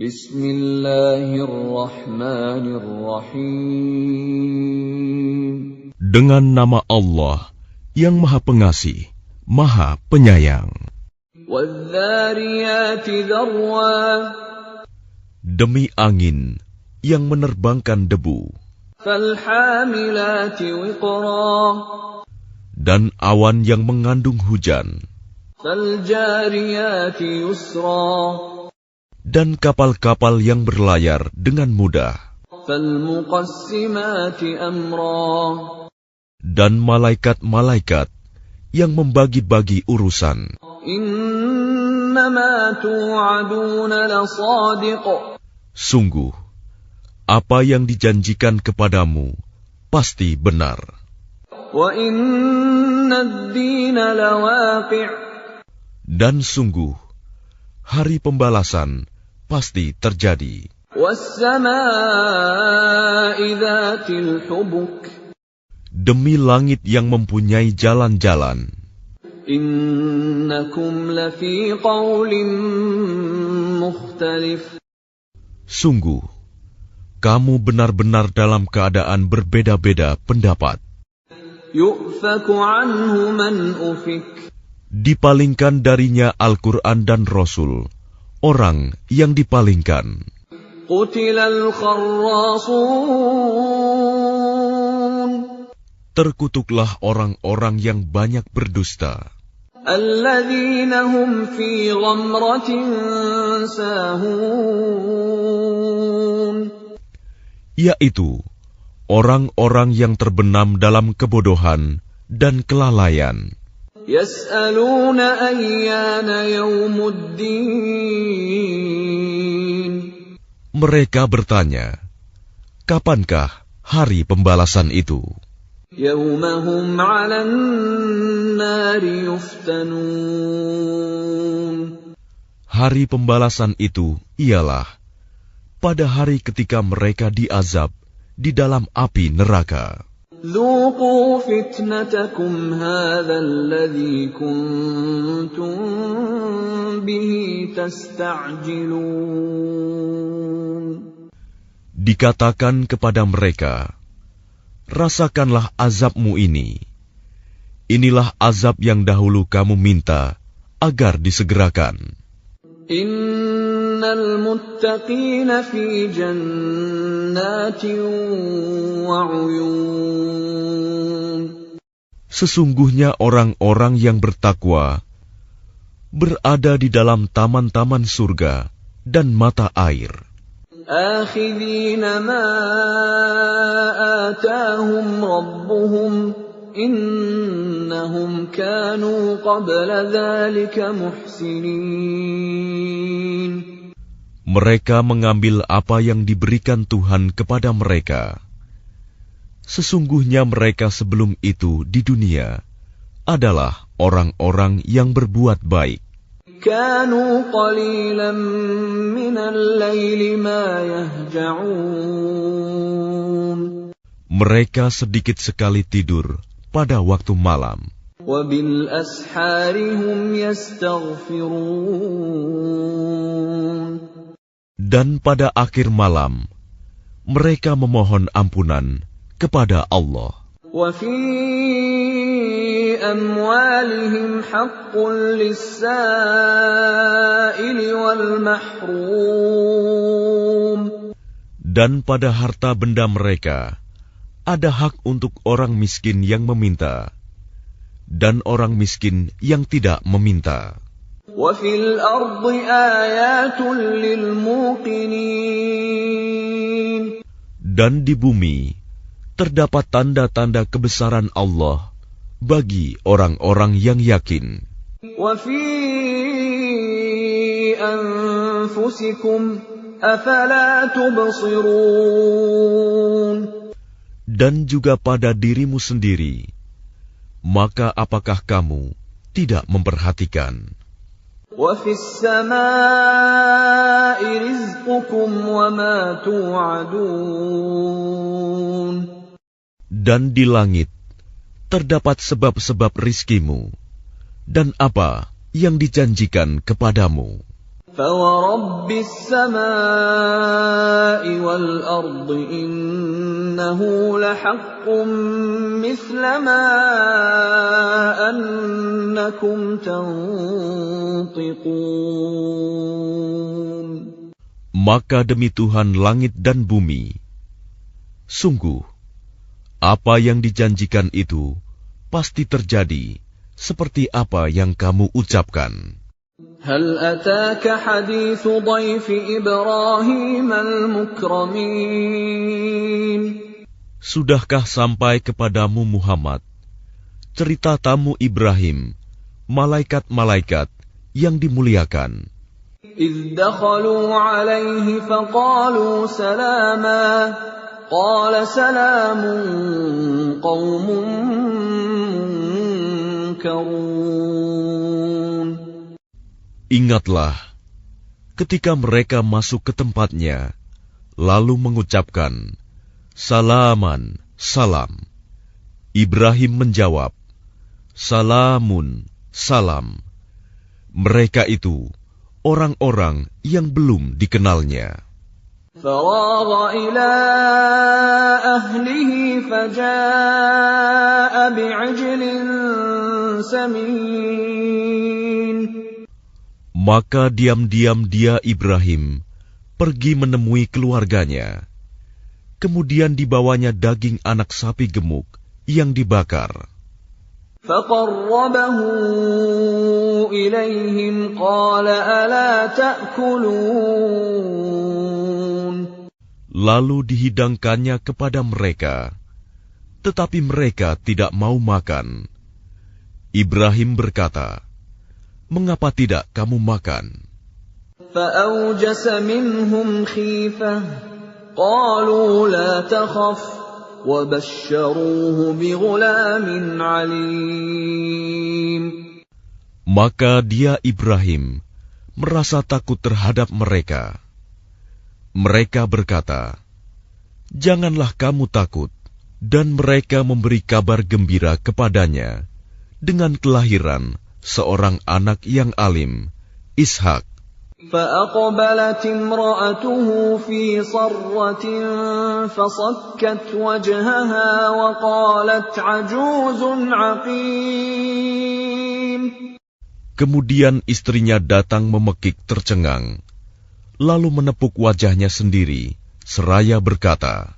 Bismillahirrahmanirrahim. Dengan nama Allah yang Maha Pengasih, Maha Penyayang. Wadh-dhariyati dharwa. Demi angin yang menerbangkan debu, Falhamilati wiqra. dan awan yang mengandung hujan, Faljariyati yusra. dan kapal-kapal yang berlayar dengan mudah, Falmuqassimati amra. dan malaikat-malaikat yang membagi-bagi urusan. Innama tu'aduna lasadiq. Sungguh, apa yang dijanjikan kepadamu pasti benar. Wa inna ad-dina lawaqi'. Dan sungguh, hari pembalasan pasti terjadi. Was-samaa'i dhatil hubuk. Demi langit yang mempunyai jalan-jalan, Innakum lafi qawlin mukhtalif. sungguh, kamu benar-benar dalam keadaan berbeda-beda pendapat. Yu'faku anhu man ufik. Dipalingkan darinya Al-Quran dan Rasul, orang yang dipalingkan. Qutilal kharrasun. Terkutuklah orang-orang yang banyak berdusta, Alladzina hum fi ghamratin sahun. yaitu orang-orang yang terbenam dalam kebodohan dan kelalaian. Yas'aluna ayyana yawmuddin. Mereka bertanya, kapankah hari pembalasan itu? Yawmahum 'alan nari yuftanun. Hari pembalasan itu ialah pada hari ketika mereka diazab di dalam api neraka. Dhuqu fitnatakum hadzal ladzi kuntum bihi tasta'jilun. Dikatakan kepada mereka, rasakanlah azabmu ini. Inilah azab yang dahulu kamu minta agar disegerakan. Innal muttaqina fi jannatin wa 'uyun. Sesungguhnya orang-orang yang bertakwa berada di dalam taman-taman surga dan mata air. Akhidhina ma atahum rabbuhum innahum kanu qabla dhalika muhsinin. Mereka mengambil apa yang diberikan Tuhan kepada mereka. Sesungguhnya mereka sebelum itu di dunia adalah orang-orang yang berbuat baik. Kanu qalilan minal laili ma yahja'un. Mereka sedikit sekali tidur pada waktu malam. Wa bil ashari hum yastaghfirun. Dan pada akhir malam, mereka memohon ampunan kepada Allah. Wa fi amwalihim haqqun lis-sa'ili wal mahrum. Dan pada harta benda mereka, ada hak untuk orang miskin yang meminta, dan orang miskin yang tidak meminta. Wa fil ardi ayatun lil muqinin. Dan di bumi terdapat tanda-tanda kebesaran Allah bagi orang-orang yang yakin. Wa fi anfusikum afala tubsirun. Dan juga pada dirimu sendiri, maka apakah kamu tidak memperhatikan? Wa fis samaa'i rizqukum wa ma tu'adun. Dan di langit terdapat sebab-sebab rizkimu dan apa yang dijanjikan kepadamu. فَوَرَبِّ السَّمَاءِ وَالْأَرْضِ إِنَّهُ لَحَقٌّ مِثْلَ مَا أَنَّكُمْ تَنطِقُونَ. Maka demi Tuhan langit dan bumi, sungguh, apa yang dijanjikan itu pasti terjadi seperti apa yang kamu ucapkan. هل أتاك حديث ضيف إبراهيم المكرمين. Sudahkah sampai kepadamu Muhammad cerita tamu Ibrahim, malaikat-malaikat yang dimuliakan? إذ دخلوا عليه فقالوا سلاما قال سلام قوم منكرون. Ingatlah, ketika mereka masuk ke tempatnya, lalu mengucapkan, Salaman, salam. Ibrahim menjawab, Salamun, salam. Mereka itu orang-orang yang belum dikenalnya. فراغ إلى أهله فجاء بعجل سمين. Maka diam-diam dia Ibrahim pergi menemui keluarganya. Kemudian dibawanya daging anak sapi gemuk yang dibakar. فَقَرَّبَهُ إِلَيْهِمْ قَالَ أَلَا تَأْكُلُونَ. Lalu dihidangkannya kepada mereka, tetapi mereka tidak mau makan. Ibrahim berkata, Mengapa tidak kamu makan? فَأَوْجَسَ مِنْهُمْ خِيفَةً قَالُوا لَا تَخَفْ وَبَشَّرُوهُ بِغُلَامٍ عَلِيمٍ. Maka dia Ibrahim merasa takut terhadap mereka. Mereka berkata, Janganlah kamu takut, dan mereka memberi kabar gembira kepadanya dengan kelahiran seorang anak yang alim, Ishak. فَأَقْبَلَتِ امْرَأَتُهُ فِي صَرَّةٍ فَصَكَّتْ وَجْهَهَا وَقَالَتْ عَجُوزٌ عَقِيمٌ. Kemudian istrinya datang memekik tercengang, lalu menepuk wajahnya sendiri, seraya berkata,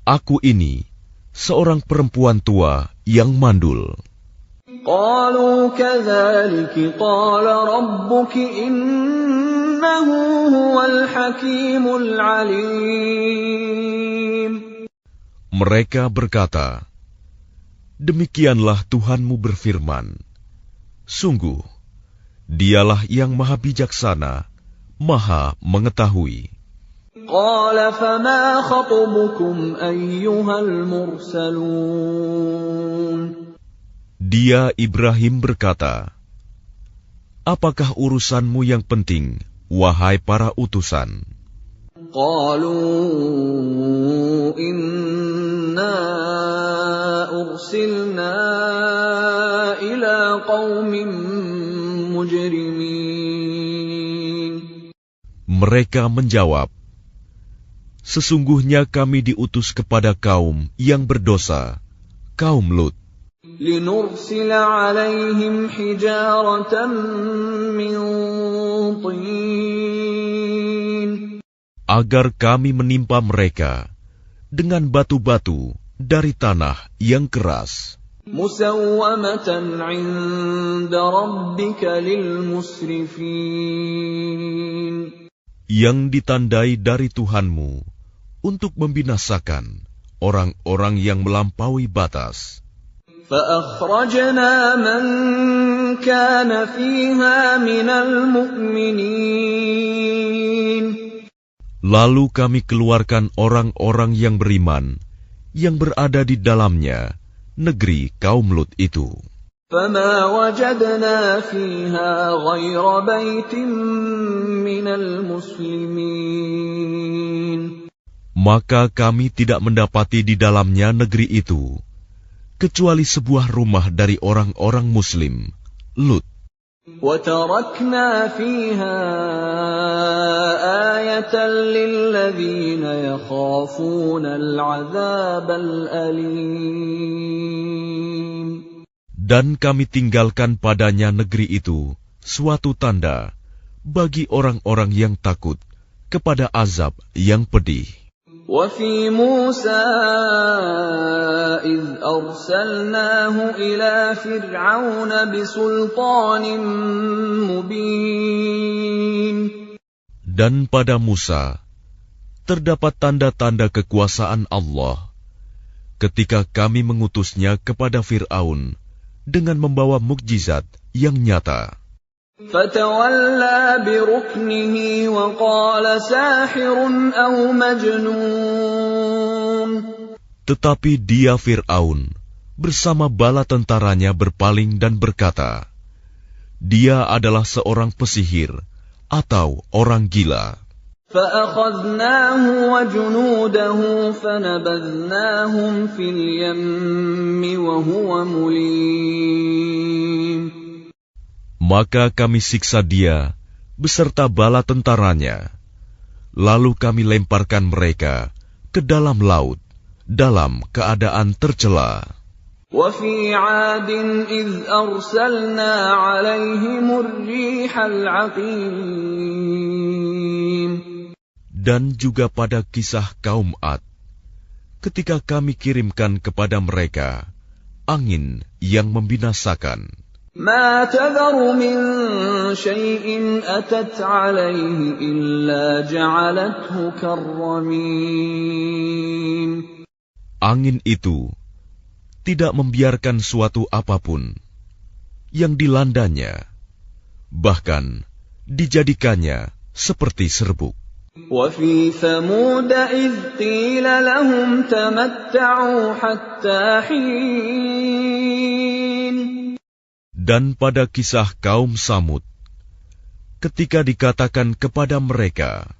Aku ini seorang perempuan tua yang mandul. قالوا كذلك قال ربك إنه هو الحكيم العليم. Mereka berkata, Demikianlah Tuhanmu berfirman, Sungguh, Dialah yang maha bijaksana, maha mengetahui. قال فما خطبكم أيها المرسلون. Dia Ibrahim berkata, Apakah urusanmu yang penting, wahai para utusan? قالوا إنا أرسلنا إلى قوم مجرمين. Mereka menjawab, Sesungguhnya kami diutus kepada kaum yang berdosa, kaum Lut. لنرسل عليهم حجارة من طين. Agar kami menimpa mereka dengan batu-batu dari tanah yang keras. مسومة عند ربك للمسرفين. Yang ditandai dari Tuhanmu untuk membinasakan orang-orang yang melampaui batas. فأخرجنا من كان فيها من المؤمنين. Lalu kami keluarkan orang-orang yang beriman yang berada di dalamnya, negeri kaum Lut itu. فما وجدنا فيها غير بيت من المسلمين. Maka kami tidak mendapati di dalamnya negeri itu kecuali sebuah rumah dari orang-orang Muslim, Lut. وَتَرَكْنَا فِيهَا آيَةً لِّلَّذِينَ يَخَافُونَ الْعَذَابَ الْأَلِيمَ. Dan kami tinggalkan padanya negeri itu suatu tanda bagi orang-orang yang takut kepada azab yang pedih. وَفِي مُوسَىٰ إِذْ أَرْسَلْنَاهُ إِلَىٰ فِرْعَوْنَ بِسُلْطَانٍ مُّبِينٍ. Dan pada Musa terdapat tanda-tanda kekuasaan Allah ketika kami mengutusnya kepada Fir'aun dengan membawa mukjizat yang nyata. فَتَوَلَّىٰ بِرُكْنِهِ وَقَالَ سَاحِرٌ أَوْ مَجْنُونٌ. Tetapi dia Fir'aun bersama bala tentaranya berpaling dan berkata, dia adalah seorang pesihir atau orang gila. فَأَخَذْنَاهُ وَجُنُودَهُ فَنَبَذْنَاهُمْ فِي الْيَمِّ وَهُوَ مُلِيمٌ. Maka kami siksa dia beserta bala tentaranya, lalu kami lemparkan mereka ke dalam laut dalam keadaan tercela. وَفِي عَادٍ إِذْ أَرْسَلْنَا عَلَيْهِمُ الرِّيحَ الْعَقِيمَ. Dan juga pada kisah kaum Ad, ketika kami kirimkan kepada mereka angin yang membinasakan. مَا تَذَرُ مِن شَيْءٍ أَتَتْ عَلَيْهِ إِلَّا جَعَلَتْهُ كَالرَّمِيمِ. Angin itu tidak membiarkan suatu apapun yang dilandanya, bahkan dijadikannya seperti serbuk. وَفِي ثَمُودَ إِذْ قِيلَ لَهُمْ تَمَتَّعُوا حَتَّىٰ حِينٍ. Dan pada kisah kaum Samud, ketika dikatakan kepada mereka,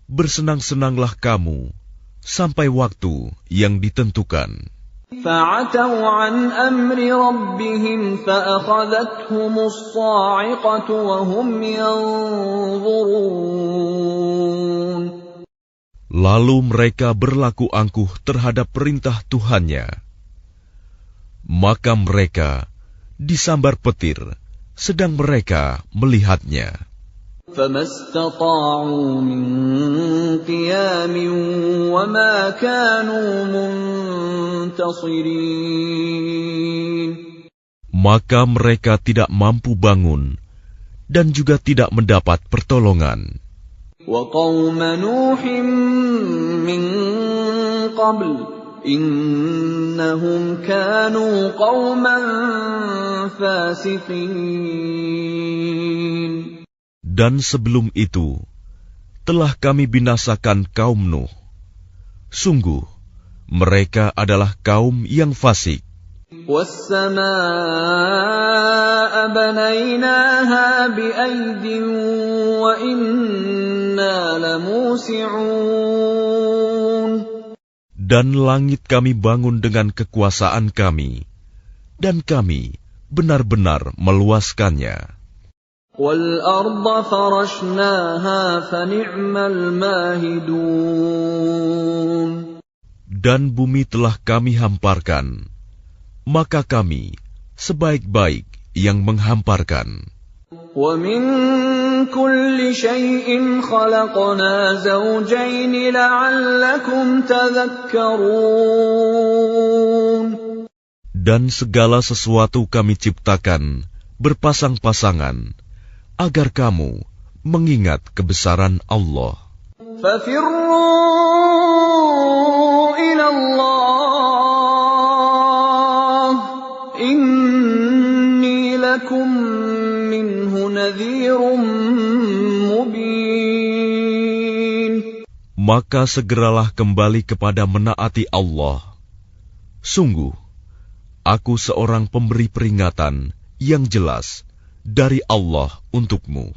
bersenang-senanglah kamu sampai waktu yang ditentukan. فَعَتَوْا عَنْ أَمْرِ رَبِّهِمْ فَأَخَذَتْهُمُ الصَّاعِقَةُ وَهُمْ يَنظُرُونَ. Lalu mereka berlaku angkuh terhadap perintah Tuhannya. Maka mereka disambar petir sedang mereka melihatnya. فَمَا اسْتَطَاعُوا مِنْ قِيَامٍ وَمَا كَانُوا مُنْتَصِرِينَ. Maka mereka tidak mampu bangun dan juga tidak mendapat pertolongan. وَقَوْمَ نُوحٍ مِّن قَبْلُ إِنَّهُمْ كَانُوا قَوْمًا فَاسِقِينَ. Dan sebelum itu, telah kami binasakan kaum Nuh. Sungguh, mereka adalah kaum yang fasik. وَالسَّمَاءَ بَنَيْنَاهَا بِأَيْدٍ وَإِنَّا لَمُوسِعُونَ. Dan langit kami bangun dengan kekuasaan kami, dan kami benar-benar meluaskannya. وَالْأَرْضَ فَرَشْنَاهَا فَنِعْمَ الْمَاهِدُونَ. Dan bumi telah kami hamparkan, maka kami sebaik-baik yang menghamparkan. وَمِن كُلِّ شَيْءٍ خَلَقْنَا زَوْجَيْنِ لَعَلَّكُمْ تَذَكَّرُونَ. Dan segala sesuatu kami ciptakan berpasang-pasangan, agar kamu mengingat kebesaran Allah. فَفِرُّوا إِلَى اللَّهِ إِنِّي لَكُمْ مِنْهُ نَذِيرٌ مُبِينٌ. Maka segeralah kembali kepada menaati Allah. Sungguh, aku seorang pemberi peringatan yang jelas dari Allah untukmu.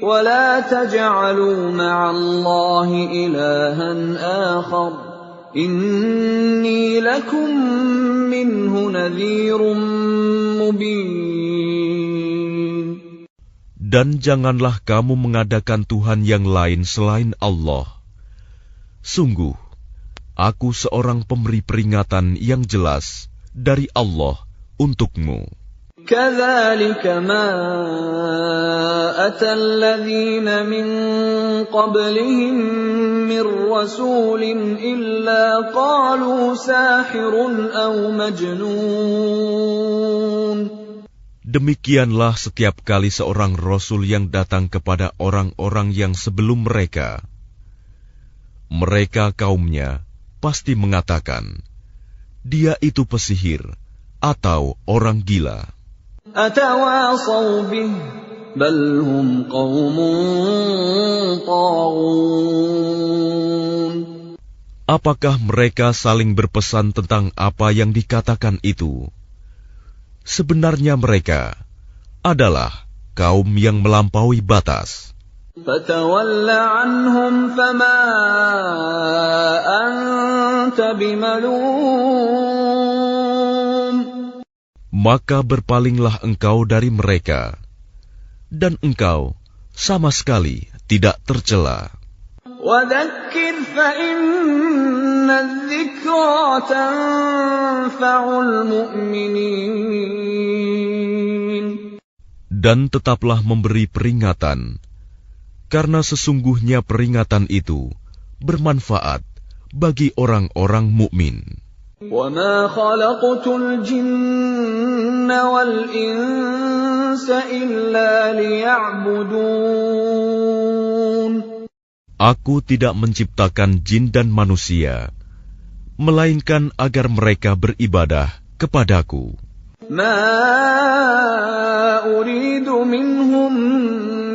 وَلَا تَجْعَلُوا مَعَ اللَّهِ إِلَٰهًا آخَرَ إِنِّي لَكُمْ مِنْهُ نَذِيرٌ مُبِينٌ. Dan janganlah kamu mengadakan Tuhan yang lain selain Allah. Sungguh, aku seorang pemberi peringatan yang jelas dari Allah untukmu. كَذَلِكَ مَا أَتَى الَّذِينَ مِن قَبْلِهِم مِّن رَّسُولٍ إِلَّا قَالُوا سَاحِرٌ أَوْ مَجْنُونٌ. Demikianlah setiap kali seorang rasul yang datang kepada orang-orang yang sebelum mereka. Mereka kaumnya pasti mengatakan, dia itu pesihir atau orang gila. أَتَوَاصَوْا بِهِ بَلْ هُمْ قَوْمٌ طَاغُونَ. Apakah mereka saling berpesan tentang apa yang dikatakan itu? Sebenarnya mereka adalah kaum yang melampaui batas. فَتَوَلَّ عَنْهُمْ فَمَا أَنْتَ بِمَلُومٍ. Maka berpalinglah engkau dari mereka, dan engkau sama sekali tidak tercela. وَذَكِّرْ فَإِنَّ الذِّكْرَى تَنفَعُ الْمُؤْمِنِينَ. Dan tetaplah memberi peringatan, karena sesungguhnya peringatan itu bermanfaat bagi orang-orang mukmin. وَمَا خَلَقْتُ الْجِنَّ وَالْإِنسَ إِلَّا لِيَعْبُدُونَ. Aku tidak menciptakan jin dan manusia, melainkan agar mereka beribadah kepadaku. مَا أُرِيدُ مِنْهُمْ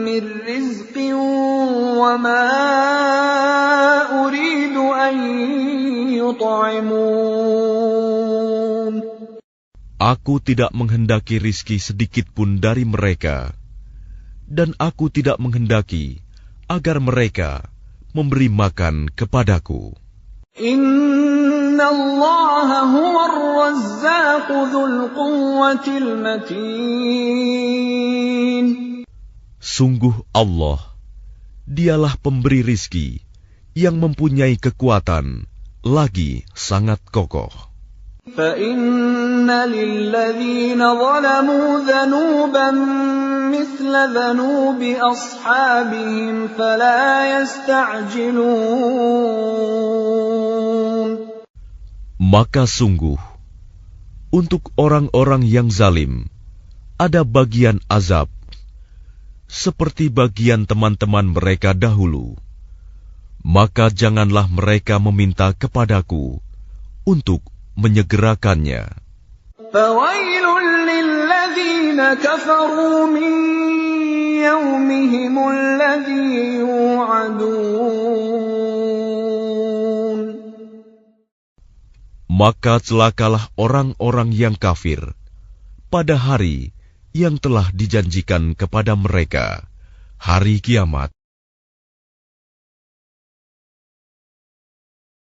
مِنْ رِزْقٍ وَمَا أُرِيدُ أَنْ يُطْعِمُونَ. Aku tidak menghendaki rizki sedikit pun dari mereka, dan aku tidak menghendaki agar mereka memberi makan kepadaku. Inna Allah huwa ar-razzaq dzul quwwatil matin. Sungguh Allah, dialah pemberi rizki yang mempunyai kekuatan lagi sangat kokoh. فَإِنَّ لِلَّذِينَ ظَلَمُوا ذَنُوبًا مِثْلَ ذَنُوبِ أَصْحَابِهِمْ فَلَا يَسْتَعْجِلُونَ. Maka sungguh, untuk orang-orang yang zalim, ada bagian azab, seperti bagian teman-teman mereka dahulu. Maka janganlah mereka meminta kepadaku untuk menyegerakannya. فَوَيْلٌ لِلَّذِينَ كَفَرُوا مِنْ يَوْمِهِمُ الَّذِي يُوعَدُونَ. Maka celakalah orang-orang yang kafir pada hari yang telah dijanjikan kepada mereka, hari kiamat.